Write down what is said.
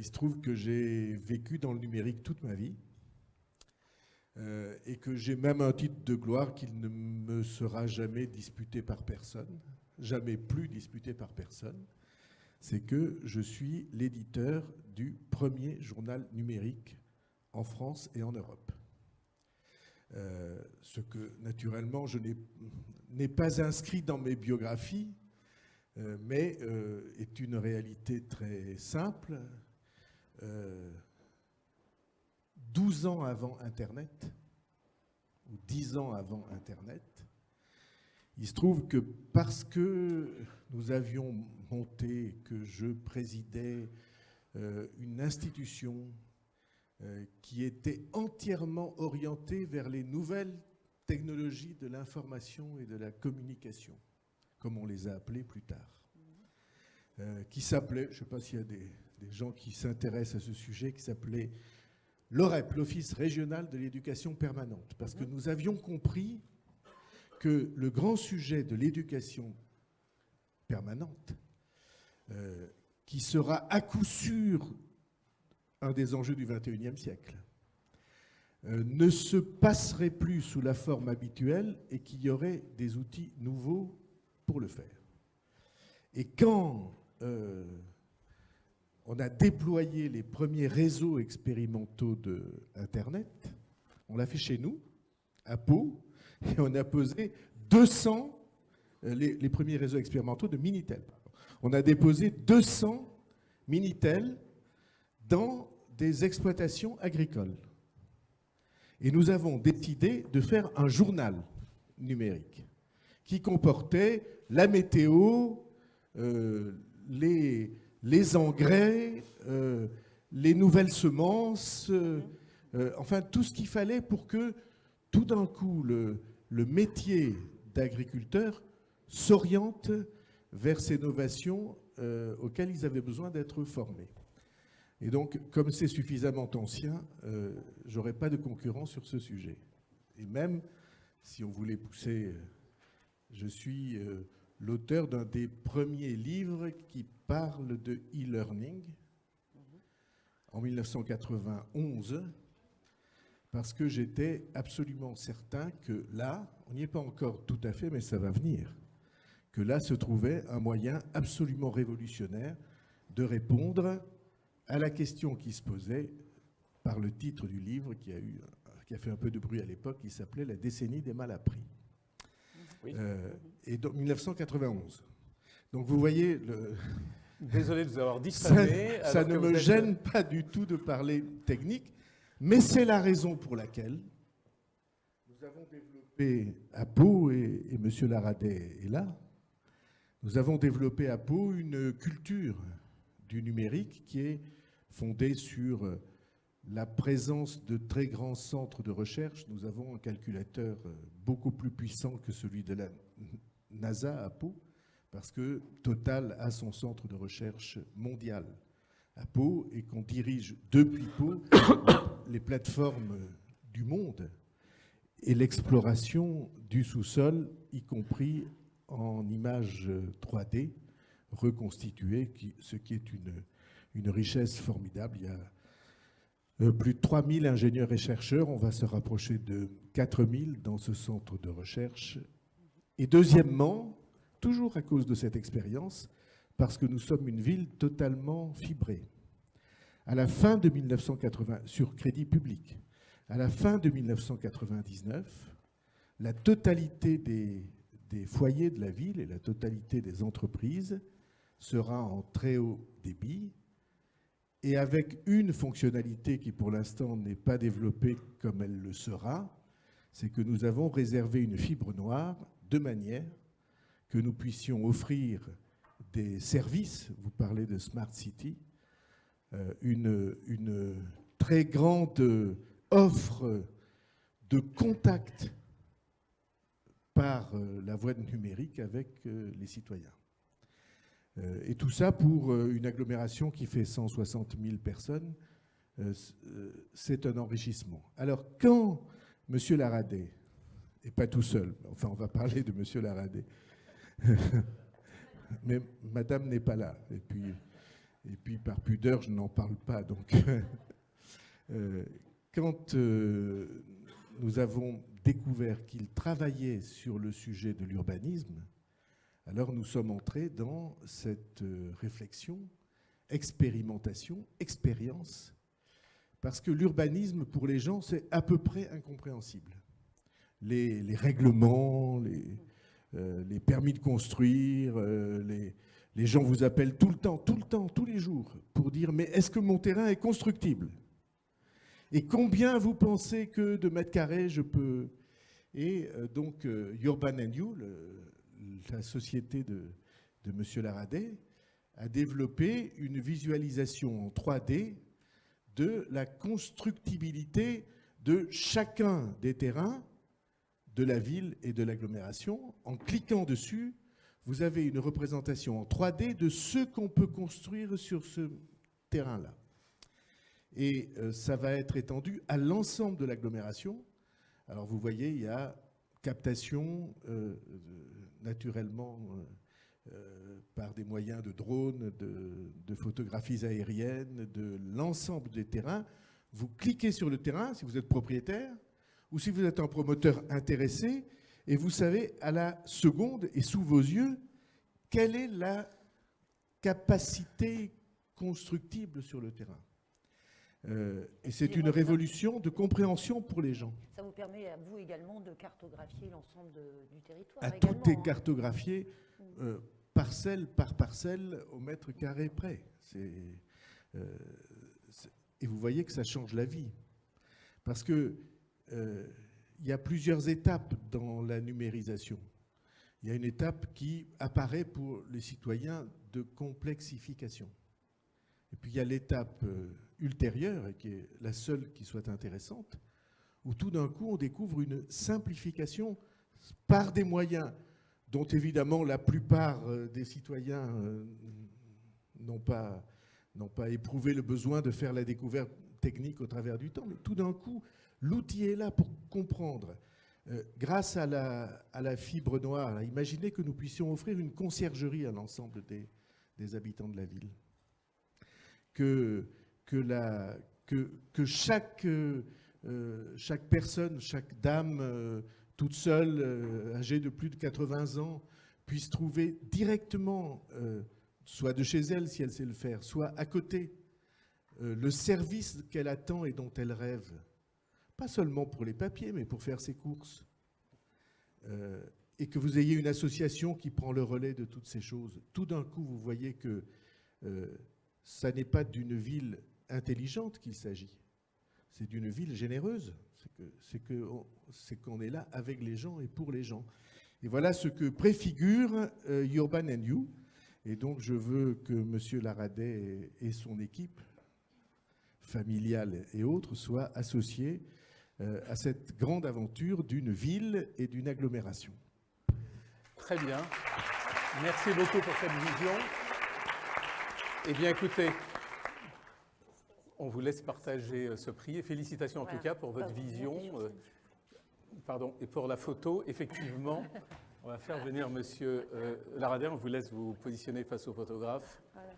Il se trouve que j'ai vécu dans le numérique toute ma vie et que j'ai même un titre de gloire qui ne me sera jamais disputé par personne, jamais plus disputé par personne. C'est que je suis l'éditeur du premier journal numérique en France et en Europe. Ce que, naturellement, je n'ai pas inscrit dans mes biographies, mais est une réalité très simple. 12 ans avant Internet, ou 10 ans avant Internet, il se trouve que parce que nous avions monté, que je présidais une institution qui était entièrement orientée vers les nouvelles technologies de l'information et de la communication, comme on les a appelées plus tard, qui s'appelait, je ne sais pas s'il y a des gens qui s'intéressent à ce sujet, qui s'appelait l'OREP, l'Office régional de l'éducation permanente, parce que nous avions compris que le grand sujet de l'éducation permanente, qui sera à coup sûr un des enjeux du XXIe siècle, ne se passerait plus sous la forme habituelle et qu'il y aurait des outils nouveaux pour le faire. Et quand on a déployé les premiers réseaux expérimentaux d'Internet, on l'a fait chez nous, à Pau, et on a posé 200, les premiers réseaux expérimentaux de Minitel. On a déposé 200 Minitel dans des exploitations agricoles. Et nous avons décidé de faire un journal numérique qui comportait la météo, les engrais, les nouvelles semences, enfin tout ce qu'il fallait pour que tout d'un coup le métier d'agriculteur s'oriente vers ces novations auxquelles ils avaient besoin d'être formés. Et donc, comme c'est suffisamment ancien, je n'aurais pas de concurrent sur ce sujet. Et même, si on voulait pousser, je suis l'auteur d'un des premiers livres qui parle de e-learning en 1991, parce que j'étais absolument certain que là, on n'y est pas encore tout à fait, mais ça va venir, que là se trouvait un moyen absolument révolutionnaire de répondre à la question qui se posait par le titre du livre qui a fait un peu de bruit à l'époque, qui s'appelait « La décennie des mal appris ». Oui. Et donc 1991. Donc vous voyez... Désolé de vous avoir diffamé. Ça ne me gêne pas du tout de parler technique, mais c'est la raison pour laquelle nous avons développé à Pau, et M. Laradet est là, nous avons développé à Pau une culture du numérique qui est fondée sur la présence de très grands centres de recherche. Nous avons un calculateur beaucoup plus puissant que celui de la NASA à Pau, parce que Total a son centre de recherche mondial à Pau et qu'on dirige depuis Pau les plateformes du monde et l'exploration du sous-sol, y compris en images 3D reconstituées, ce qui est une richesse formidable. Il y a plus de 3000 ingénieurs et chercheurs, on va se rapprocher de 4000 dans ce centre de recherche. Et deuxièmement, toujours à cause de cette expérience, parce que nous sommes une ville totalement fibrée. À la fin de 1980, sur crédit public, à la fin de 1999, la totalité des foyers de la ville et la totalité des entreprises sera en très haut débit, et avec une fonctionnalité qui pour l'instant n'est pas développée comme elle le sera, c'est que nous avons réservé une fibre noire de manière que nous puissions offrir des services, vous parlez de Smart City, une très grande offre de contact par la voie numérique avec les citoyens. Et tout ça pour une agglomération qui fait 160 000 personnes, c'est un enrichissement. Alors quand M. Laradet, et pas tout seul, enfin on va parler de M. Laradet, mais Madame n'est pas là, et puis Et puis, par pudeur, je n'en parle pas. Donc, quand nous avons découvert qu'il travaillait sur le sujet de l'urbanisme, alors nous sommes entrés dans cette réflexion, expérimentation, expérience, parce que l'urbanisme, pour les gens, c'est à peu près incompréhensible. Les règlements, les permis de construire, les gens vous appellent tout le temps, tous les jours, pour dire « mais est-ce que mon terrain est constructible ? Et combien vous pensez que de mètres carrés je peux ?» Et donc Urban & You, la société de M. Laradet, a développé une visualisation en 3D de la constructibilité de chacun des terrains de la ville et de l'agglomération. En cliquant dessus, vous avez une représentation en 3D de ce qu'on peut construire sur ce terrain-là. Et ça va être étendu à l'ensemble de l'agglomération. Alors vous voyez, il y a captation naturellement par des moyens de drones, de photographies aériennes, de l'ensemble des terrains. Vous cliquez sur le terrain si vous êtes propriétaire ou si vous êtes un promoteur intéressé et vous savez à la seconde et sous vos yeux quelle est la capacité constructible sur le terrain. Et c'est une révolution de compréhension pour les gens. Ça vous permet à vous également de cartographier l'ensemble du territoire. Tout est cartographié parcelle par parcelle au mètre carré près. Et vous voyez que ça change la vie. Parce que il y a plusieurs étapes dans la numérisation. Il y a une étape qui apparaît pour les citoyens de complexification. Et puis il y a l'étape ultérieure, et qui est la seule qui soit intéressante, où tout d'un coup on découvre une simplification par des moyens dont évidemment la plupart des citoyens n'ont pas éprouvé le besoin de faire la découverte technique au travers du temps, mais tout d'un coup l'outil est là pour comprendre. Grâce à la fibre noire, imaginez que nous puissions offrir une conciergerie à l'ensemble des habitants de la ville. Que chaque personne, chaque dame toute seule, âgée de plus de 80 ans, puisse trouver directement, soit de chez elle si elle sait le faire, soit à côté, le service qu'elle attend et dont elle rêve. Pas seulement pour les papiers, mais pour faire ses courses. Et que vous ayez une association qui prend le relais de toutes ces choses. Tout d'un coup, vous voyez que ça n'est pas d'une ville intelligente qu'il s'agit. C'est d'une ville généreuse. C'est qu'on est là avec les gens et pour les gens. Et voilà ce que préfigure Urban & You. Et donc, je veux que M. Laradet et son équipe familiale et autres soient associés à cette grande aventure d'une ville et d'une agglomération. Très bien. Merci beaucoup pour cette vision. Eh bien, écoutez, on vous laisse partager ce prix. Et félicitations en tout cas pour votre vision. Pardon, et pour la photo, effectivement, on va faire venir Monsieur Laradet. On vous laisse vous positionner face au photographe. Voilà.